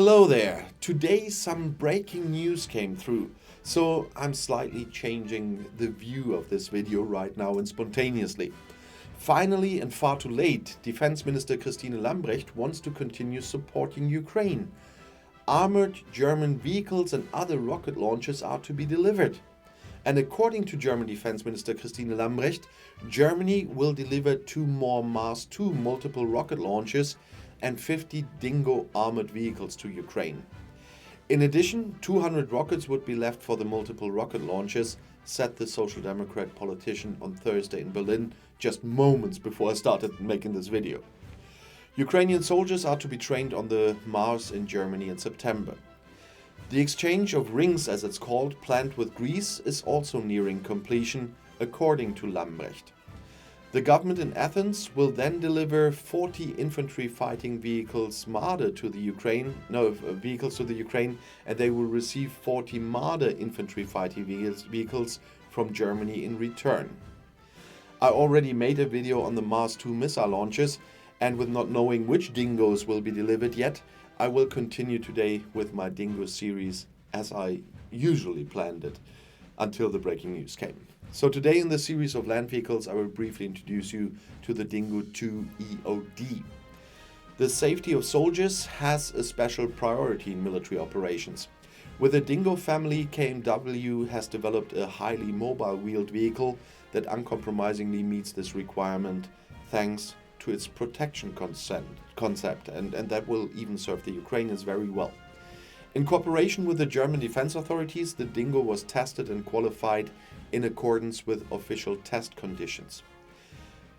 Hello there. Today some breaking news came through, so I'm slightly changing the view of this video right now and spontaneously. Finally, and far too late, Defense Minister Christine Lambrecht wants to continue supporting Ukraine. Armored German vehicles and other rocket launchers are to be delivered. And according to German Defense Minister Christine Lambrecht, Germany will deliver 2 more Mars 2 multiple rocket launchers and 50 Dingo armored vehicles to Ukraine. In addition, 200 rockets would be left for the multiple rocket launchers, said the Social Democrat politician on Thursday in Berlin, just moments before I started making this video. Ukrainian soldiers are to be trained on the Mars in Germany in September. The exchange of rings, as it's called, planned with Greece is also nearing completion, according to Lambrecht. The government in Athens will then deliver 40 infantry fighting vehicles Marder to the Ukraine, and they will receive 40 Marder infantry fighting vehicles from Germany in return. I already made a video on the Mars 2 missile launchers, and with not knowing which Dingos will be delivered yet, I will continue today with my Dingo series as I usually planned it until the breaking news came. So today in the series of land vehicles I will briefly introduce you to the Dingo 2 EOD. The safety of soldiers has a special priority in military operations. With the Dingo family, KMW has developed a highly mobile wheeled vehicle that uncompromisingly meets this requirement thanks to its protection concept, and that will even serve the Ukrainians very well. In cooperation with the German defense authorities, the Dingo was tested and qualified in accordance with official test conditions.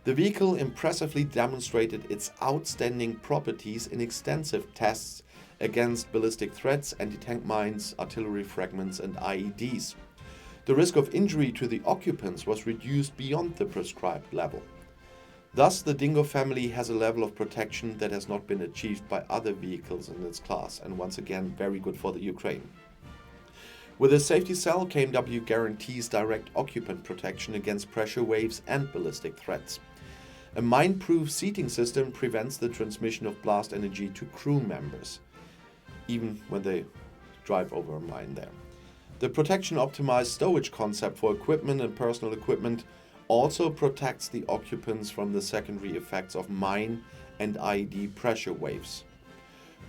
The vehicle impressively demonstrated its outstanding properties in extensive tests against ballistic threats, anti-tank mines, artillery fragments and IEDs. The risk of injury to the occupants was reduced beyond the prescribed level. Thus, the Dingo family has a level of protection that has not been achieved by other vehicles in its class, and once again, very good for the Ukraine. With a safety cell, KMW guarantees direct occupant protection against pressure waves and ballistic threats. A mine-proof seating system prevents the transmission of blast energy to crew members, even when they drive over a mine there. The protection-optimized stowage concept for equipment and personal equipment also protects the occupants from the secondary effects of mine and IED pressure waves.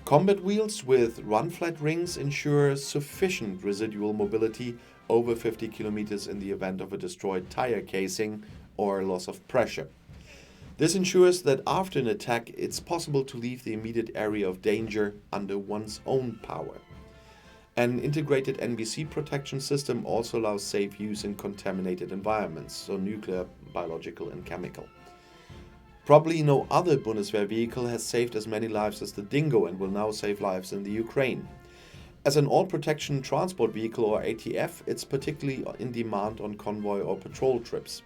Combat wheels with run-flat rings ensure sufficient residual mobility over 50 kilometers in the event of a destroyed tire casing or loss of pressure. This ensures that after an attack it's possible to leave the immediate area of danger under one's own power. An integrated NBC protection system also allows safe use in contaminated environments, so nuclear, biological and chemical. Probably no other Bundeswehr vehicle has saved as many lives as the Dingo and will now save lives in the Ukraine. As an all-protection transport vehicle or ATF, it's particularly in demand on convoy or patrol trips.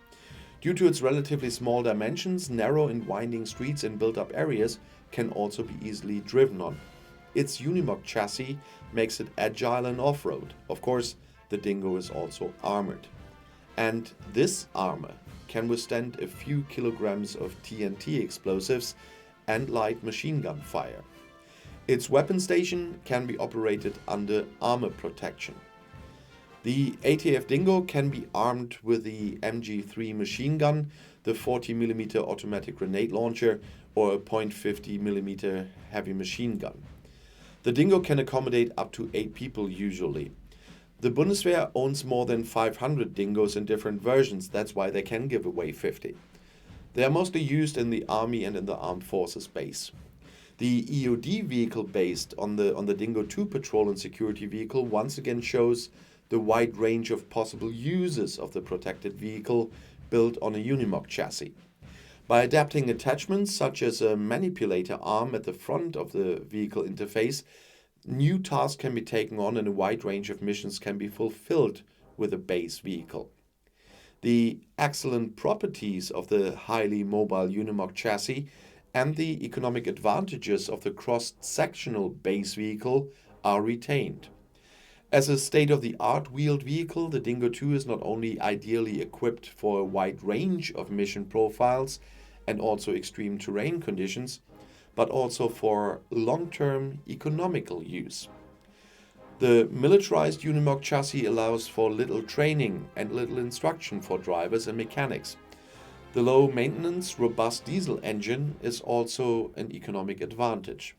Due to its relatively small dimensions, narrow and winding streets in built-up areas can also be easily driven on. Its Unimog chassis makes it agile and off-road. Of course, the Dingo is also armored. And this armor can withstand a few kilograms of TNT explosives and light machine gun fire. Its weapon station can be operated under armor protection. The ATF Dingo can be armed with the MG3 machine gun, the 40mm automatic grenade launcher, or a .50mm heavy machine gun. The Dingo can accommodate up to 8 people usually. The Bundeswehr owns more than 500 Dingos in different versions, that's why they can give away 50. They are mostly used in the army and in the armed forces base. The EOD vehicle based on the Dingo 2 patrol and security vehicle once again shows the wide range of possible uses of the protected vehicle built on a Unimog chassis. By adapting attachments such as a manipulator arm at the front of the vehicle interface, new tasks can be taken on and a wide range of missions can be fulfilled with a base vehicle. The excellent properties of the highly mobile Unimog chassis and the economic advantages of the cross-sectional base vehicle are retained. As a state-of-the-art wheeled vehicle, the Dingo 2 is not only ideally equipped for a wide range of mission profiles and also extreme terrain conditions, but also for long-term economical use. The militarized Unimog chassis allows for little training and little instruction for drivers and mechanics. The low maintenance, robust diesel engine is also an economic advantage.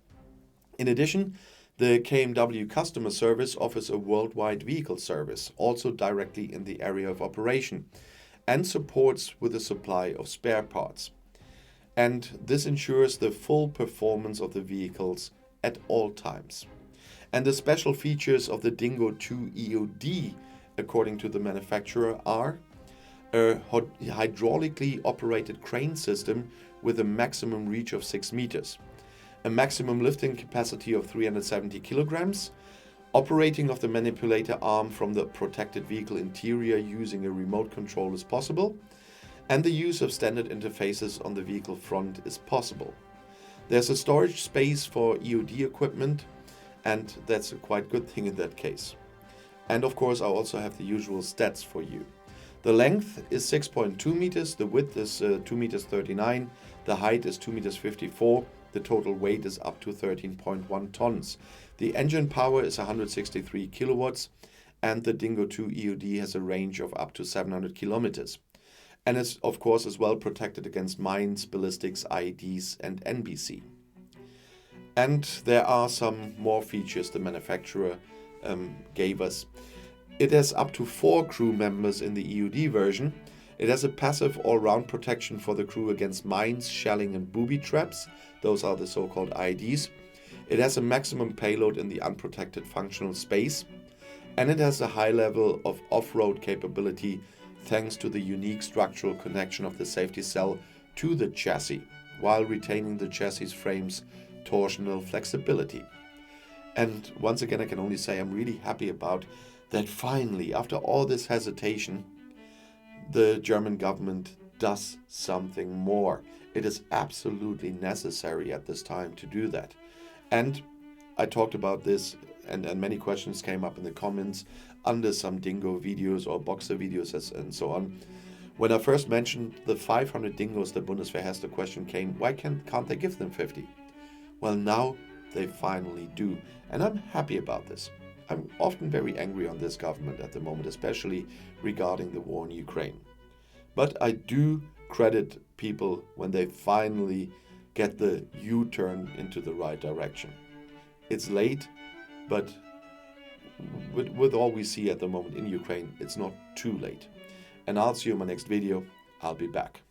In addition, the KMW customer service offers a worldwide vehicle service, also directly in the area of operation, and supports with the supply of spare parts. And this ensures the full performance of the vehicles at all times. And the special features of the Dingo 2 EOD, according to the manufacturer, are a hydraulically operated crane system with a maximum reach of 6 meters, a maximum lifting capacity of 370 kilograms, operating of the manipulator arm from the protected vehicle interior using a remote control is possible, and the use of standard interfaces on the vehicle front is possible. There's a storage space for EOD equipment, and that's a quite good thing in that case. And of course, I also have the usual stats for you. The length is 6.2 meters, the width is 2 meters 39, the height is 2 meters 54, the total weight is up to 13.1 tons. The engine power is 163 kilowatts, and the Dingo 2 EOD has a range of up to 700 kilometers. And it's of course as well protected against mines, ballistics, IEDs and NBC. And there are some more features the manufacturer gave us. It has up to 4 crew members in the EOD version. It has a passive all-round protection for the crew against mines, shelling and booby traps. Those are the so-called IEDs. It has a maximum payload in the unprotected functional space. And it has a high level of off-road capability thanks to the unique structural connection of the safety cell to the chassis, while retaining the chassis frame's torsional flexibility. And once again, I can only say I'm really happy about that finally, after all this hesitation, the German government does something more. It is absolutely necessary at this time to do that. And I talked about this, and many questions came up in the comments under some Dingo videos or Boxer videos and so on. When I first mentioned the 500 Dingos the Bundeswehr has, the question came, why can't they give them 50? Well, now they finally do, and I'm happy about this. I'm often very angry on this government at the moment, especially regarding the war in Ukraine. But I do credit people when they finally get the U-turn into the right direction. It's late, but with all we see at the moment in Ukraine, it's not too late. And I'll see you in my next video. I'll be back.